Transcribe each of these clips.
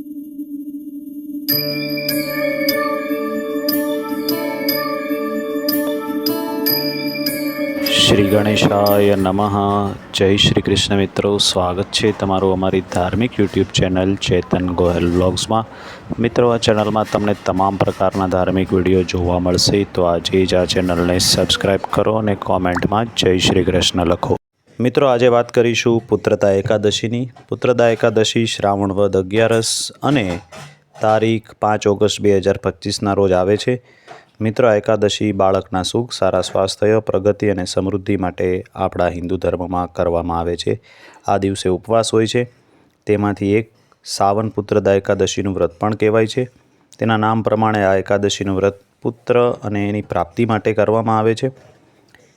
શ્રી ગણેશાય નમઃ. જય શ્રી કૃષ્ણ મિત્રો, સ્વાગત છે તમારું અમારી ધાર્મિક યુટ્યુબ ચેનલ ચેતન ગોહેલ વ્લોગ્સમાં. મિત્રો, આ ચેનલમાં તમને તમામ પ્રકારના ધાર્મિક વિડીયો જોવા મળશે, તો આજે જ આ ચેનલને સબસ્ક્રાઈબ કરો અને કોમેન્ટમાં જય શ્રી કૃષ્ણ લખો. મિત્રો, આજે વાત કરીશું પુત્રદા એકાદશીની. પુત્રદા એકાદશી શ્રાવણ વદ 11 અને તારીખ 5 ઓગસ્ટ 2025ના રોજ આવે છે. મિત્રો, આ એકાદશી બાળકના સુખ, સારા સ્વાસ્થ્ય, પ્રગતિ અને સમૃદ્ધિ માટે આપણા હિન્દુ ધર્મમાં કરવામાં આવે છે. આ દિવસે ઉપવાસ હોય છે. તેમાંથી એક સાવન પુત્રદા એકાદશીનું વ્રત પણ કહેવાય છે. તેના નામ પ્રમાણે આ એકાદશીનું વ્રત પુત્ર અને એની પ્રાપ્તિ માટે કરવામાં આવે છે.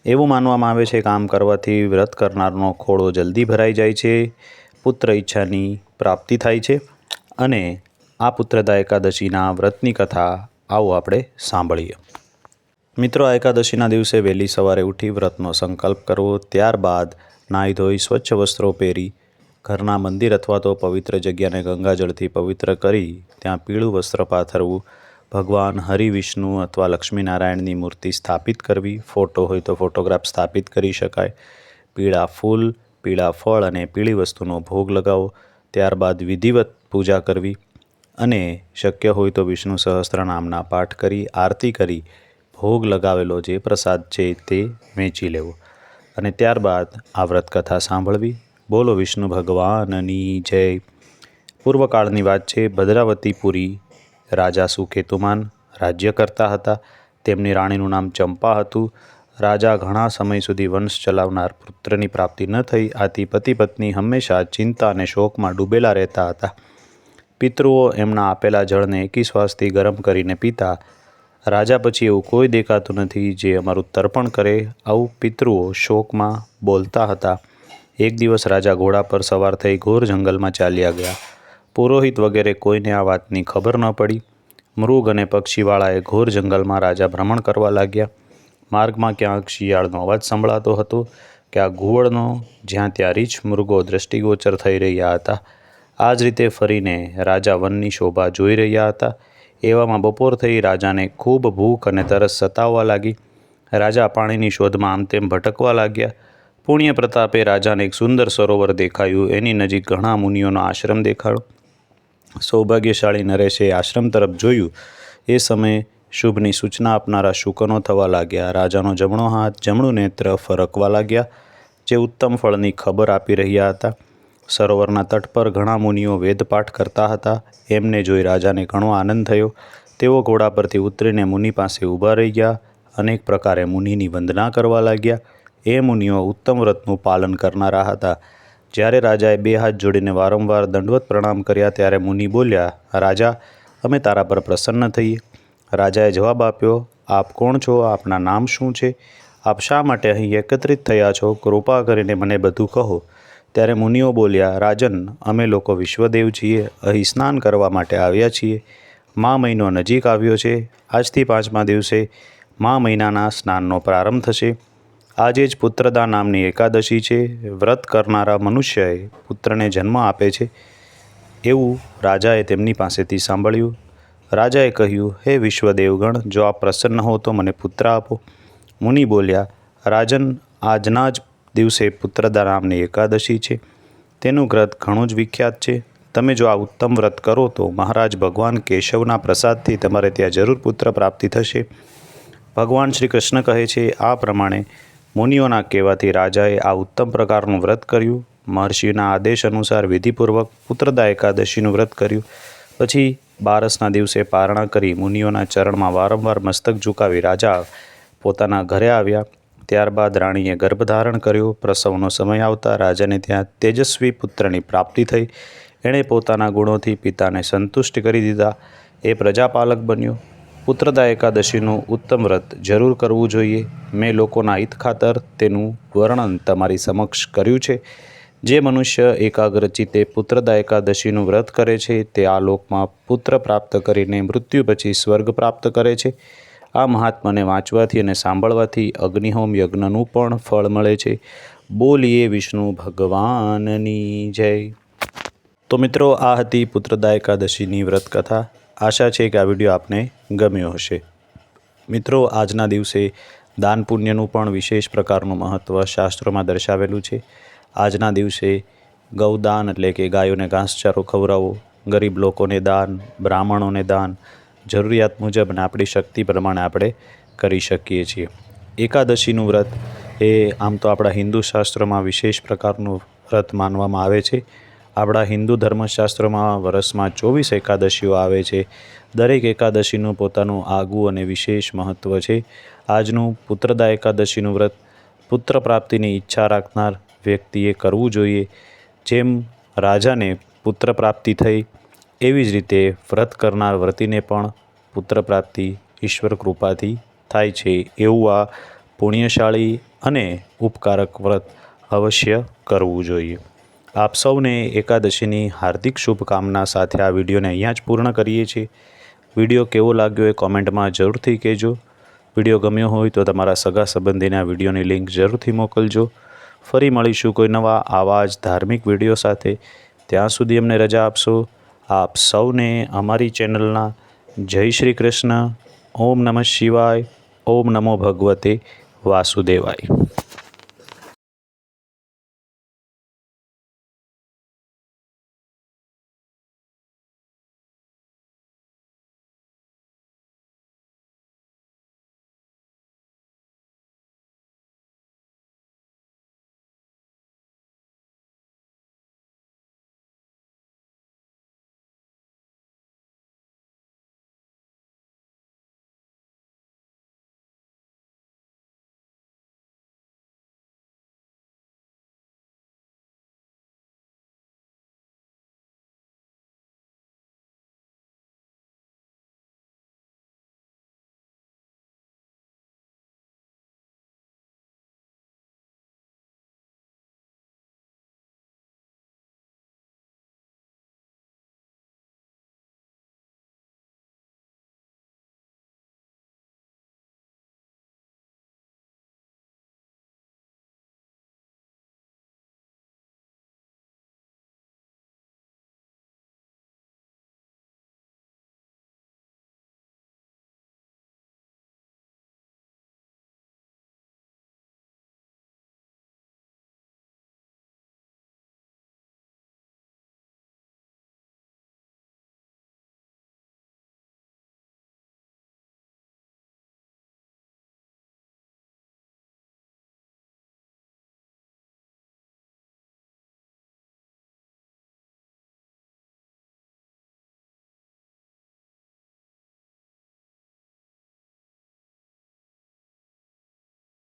એવું માનવામાં આવે છે કે આમ કરવાથી વ્રત કરનારનો ખોળો જલ્દી ભરાઈ જાય છે, પુત્ર ઈચ્છાની પ્રાપ્તિ થાય છે. અને આ પુત્રદા એકાદશીના વ્રતની કથા આવો આપણે સાંભળીએ. મિત્રો, આ એકાદશીના દિવસે વહેલી સવારે ઉઠી વ્રતનો સંકલ્પ કરવો. ત્યારબાદ નાહી ધોઈ સ્વચ્છ વસ્ત્રો પહેરી ઘરના મંદિર અથવા તો પવિત્ર જગ્યાને ગંગાજળથી પવિત્ર કરી ત્યાં પીળું વસ્ત્ર પાથરવું. ભગવાન હરિ, વિષ્ણુ અથવા લક્ષ્મીનારાયણની મૂર્તિ સ્થાપિત કરવી. ફોટો હોય તો ફોટોગ્રાફ સ્થાપિત કરી શકાય. પીળા ફૂલ, પીળા ફળ અને પીળી વસ્તુનો ભોગ લગાવો. ત્યારબાદ વિધિવત પૂજા કરવી અને શક્ય હોય તો વિષ્ણુ સહસ્ત્ર નામના પાઠ કરી આરતી કરી ભોગ લગાવેલો જે પ્રસાદ છે તે વહેંચી લેવો અને ત્યારબાદ આ વ્રતકથા સાંભળવી. બોલો વિષ્ણુ ભગવાનની જય. પૂર્વકાળની વાત છે. ભદ્રાવતીપુરી રાજા સુકેતુમાન રાજ્ય કરતા હતા. તેમની રાણીનું નામ ચંપા હતું. રાજા ઘણા સમય સુધી વંશ ચલાવનાર પુત્રની પ્રાપ્તિ ન થઈ. આથી પતિ પત્ની હંમેશા ચિંતા અને શોકમાં ડૂબેલા રહેતા હતા. પિતૃઓ એમના આપેલા જળને એકી શ્વાસથી ગરમ કરીને પીતા. રાજા પછી એવું કોઈ દેખાતું નથી જે અમારું તર્પણ કરે, આવું પિતૃઓ શોકમાં બોલતા હતા. એક દિવસ રાજા ઘોડા પર સવાર થઈ ઘોર જંગલમાં ચાલ્યા ગયા. પુરોહિત વગેરે કોઈને આ વાતની ખબર ન પડી. મૃગ અને પક્ષીવાળાએ ઘોર જંગલમાં રાજા ભ્રમણ કરવા લાગ્યા. માર્ગમાં ક્યાંક શિયાળનો અવાજ સંભળાતો હતો, ક્યાંક ઘુવડનો, જ્યાં ત્યાં રીંછ મૃગો દ્રષ્ટિગોચર થઈ રહ્યા હતા. આ જ રીતે ફરીને રાજા વનની શોભા જોઈ રહ્યા હતા. એવામાં બપોર થઈ. રાજાને ખૂબ ભૂખ અને તરસ સતાવવા લાગી. રાજા પાણીની શોધમાં આમ તેમ ભટકવા લાગ્યા. પુણ્ય પ્રતાપે રાજાને એક સુંદર સરોવર દેખાયું. એની નજીક ઘણા મુનિઓનો આશ્રમ દેખાયો. સૌભાગ્યશાળી નરેશે આશ્રમ તરફ જોયું. એ સમયે શુભની સૂચના આપનારા શુકનો થવા લાગ્યા. રાજાનો જમણો હાથ, જમણું નેત્ર ફરકવા લાગ્યા, જે ઉત્તમ ફળની ખબર આપી રહ્યા હતા. સરોવરના તટ પર ઘણા મુનિઓ વેદપાઠ કરતા હતા. એમને જોઈ રાજાને ઘણો આનંદ થયો. તેઓ ઘોડા પરથી ઉતરીને મુનિ પાસે ઊભા રહી ગયા. અનેક પ્રકારે મુનિની વંદના કરવા લાગ્યા. એ મુનિઓ ઉત્તમ વ્રતનું પાલન કરનારા હતા. જ્યારે રાજાએ બે હાથ જોડીને વારંવાર દંડવત પ્રણામ કર્યા ત્યારે મુનિ બોલ્યા, રાજા, અમે તારા પર પ્રસન્ન થઈએ. રાજાએ જવાબ આપ્યો, આપ કોણ છો? આપના નામ શું છે? આપ શા માટે અહીં એકત્રિત થયા છો? કૃપા કરીને મને બધું કહો. ત્યારે મુનિઓ બોલ્યા, રાજન, અમે લોકો વિશ્વદેવ છીએ. અહીં સ્નાન કરવા માટે આવ્યા છીએ. મા મહિનો નજીક આવ્યો છે. આજથી 5મા દિવસે મા મહિનાના સ્નાનનો પ્રારંભ થશે. આજે જ પુત્રદા નામની એકાદશી છે. વ્રત કરનારા મનુષ્યએ પુત્રને જન્મ આપે છે. એવું રાજાએ તેમની પાસેથી સાંભળ્યું. રાજાએ કહ્યું, હે વિશ્વદેવગણ, જો આપ પ્રસન્ન હો તો મને પુત્ર આપો. મુનિ બોલ્યા, રાજન, આજના જ દિવસે પુત્રદા નામની એકાદશી છે. તેનું વ્રત ઘણું જ વિખ્યાત છે. તમે જો આ ઉત્તમ વ્રત કરો તો મહારાજ ભગવાન કેશવના પ્રસાદથી તમારે ત્યાં જરૂર પુત્ર પ્રાપ્તિ થશે. ભગવાન શ્રી કૃષ્ણ કહે છે. આ પ્રમાણે મુનિઓના કહેવાથી રાજાએ આ ઉત્તમ પ્રકારનું વ્રત કર્યું. મહર્ષિના આદેશ અનુસાર વિધિપૂર્વક પુત્રદા એકાદશીનું વ્રત કર્યું. પછી 12ના દિવસે પારણા કરી મુનિઓના ચરણમાં વારંવાર મસ્તક ઝુકાવી રાજા પોતાના ઘરે આવ્યા. ત્યારબાદ રાણીએ ગર્ભધારણ કર્યો. પ્રસવનો સમય આવતા રાજાને ત્યાં તેજસ્વી પુત્રની પ્રાપ્તિ થઈ. એણે પોતાના ગુણોથી પિતાને સંતુષ્ટ કરી દીધા. એ પ્રજાપાલક બન્યો. પુત્રદા એકાદશીનું ઉત્તમ વ્રત જરૂર કરવું જોઈએ. મેં લોકોના હિત ખાતર તેનું વર્ણન તમારી સમક્ષ કર્યું છે. જે મનુષ્ય એકાગ્રચિત્તે પુત્રદા એકાદશીનું વ્રત કરે છે તે આ લોકમાં પુત્ર પ્રાપ્ત કરીને મૃત્યુ પછી સ્વર્ગ પ્રાપ્ત કરે છે. આ મહાત્માને વાંચવાથી અને સાંભળવાથી અગ્નિહોમ યજ્ઞનું પણ ફળ મળે છે. બોલીએ વિષ્ણુ ભગવાનની જય. તો મિત્રો, આ હતી પુત્રદા એકાદશીની વ્રત કથા. આશા છે કે આ વિડીયો આપને ગમ્યો હશે. મિત્રો, આજના દિવસે દાન પુણ્યનું પણ વિશેષ પ્રકારનું મહત્ત્વ શાસ્ત્રોમાં દર્શાવેલું છે. આજના દિવસે ગૌદાન એટલે કે ગાયોને ઘાસચારો ખવડાવવો, ગરીબ લોકોને દાન, બ્રાહ્મણોને દાન, જરૂરિયાત મુજબ અને આપણી શક્તિ પ્રમાણે આપણે કરી શકીએ છીએ. એકાદશીનું વ્રત એ આમ તો આપણા હિન્દુ શાસ્ત્રમાં વિશેષ પ્રકારનું વ્રત માનવામાં આવે છે. આપણા હિન્દુ ધર્મશાસ્ત્રમાં વર્ષમાં 24 એકાદશીઓ આવે છે. દરેક એકાદશીનું પોતાનું આગવું અને વિશેષ મહત્ત્વ છે. આજનું પુત્રદા એકાદશીનું વ્રત પુત્ર પ્રાપ્તિની ઈચ્છા રાખનાર વ્યક્તિએ કરવું જોઈએ. જેમ રાજાને પુત્ર પ્રાપ્તિ થઈ એવી જ રીતે વ્રત કરનાર વ્રતીને પણ પુત્ર પ્રાપ્તિ ઈશ્વર કૃપાથી થાય છે. એવું આ પુણ્યશાળી અને ઉપકારક વ્રત અવશ્ય કરવું જોઈએ. આપ સૌને એકાદશીની હાર્દિક શુભકામના સાથે આ વિડીયોને અહીંયા જ પૂર્ણ કરીએ છીએ. વિડીયો કેવો લાગ્યો એ કોમેન્ટમાં જરૂરથી કહેજો. વિડીયો ગમ્યો હોય તો તમારા સગા સંબંધીને આ વિડીયોની લિંક જરૂરથી મોકલજો. ફરી મળીશું કોઈ નવા આવા જ ધાર્મિક વિડીયો સાથે. ત્યાં સુધી અમને રજા આપશો. આપ સૌને અમારી ચેનલના જય શ્રી કૃષ્ણ. ઓમ નમઃ શિવાય. ઓમ નમો ભગવતે વાસુદેવાય.